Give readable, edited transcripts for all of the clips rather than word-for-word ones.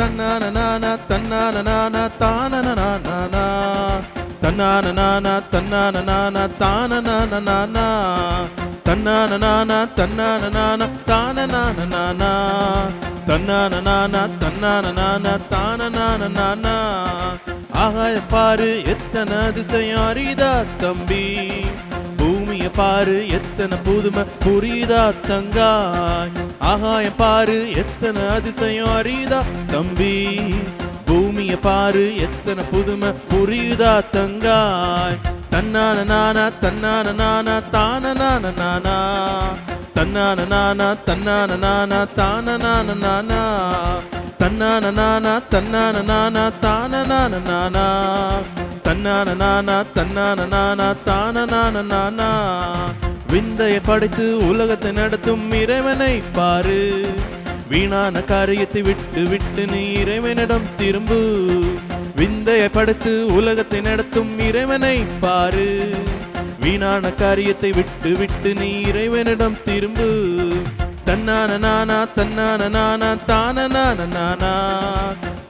தன்னான நானா தன்னான நானா தான நானா தன்னான நானா தன்னான நானா தான நானா தன்னான நானா தன்னான நானா தான நானா தன்னான நானா தன்னான நானா தான நானா ஆகாய பாரு எத்தனை அதிசயம் அறிதா தம்பி பூமிய பாரு எத்தனை புதுமை புரியுதா தங்காய் ஆகாயம் பாரு எத்தனை அதிசயம் அறிதா தம்பி பூமிய பாரு எத்தனை புதுமை புரியுதா தங்காய் தன்னான நானா தன்னான நானா தான நானா தன்னான நானா தன்னான நானா தான நானா தன்னான நானா தன்னான நானா தான நானா தன்னான நானா தன்னான நானா தான நானா விந்தையை படைத்து உலகத்தை நடத்தும் இறைவனை பாரு வீணான காரியத்தை விட்டு விட்டு நீ இறைவனிடம் திரும்பு விந்தையை படைத்து உலகத்தை நடத்தும் இறைவனை பாரு வீணான காரியத்தை விட்டு விட்டு நீ இறைவனிடம் திரும்பு தன்னான நானா தன்னான நானா தான நானா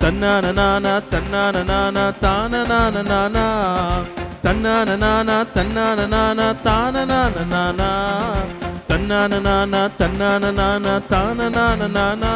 தன்னான நானா தன்னான நானா தான நானா தன்னான நானா தன்னான நானா தான நானா தன்னான நானா தன்னான நானா தான நானா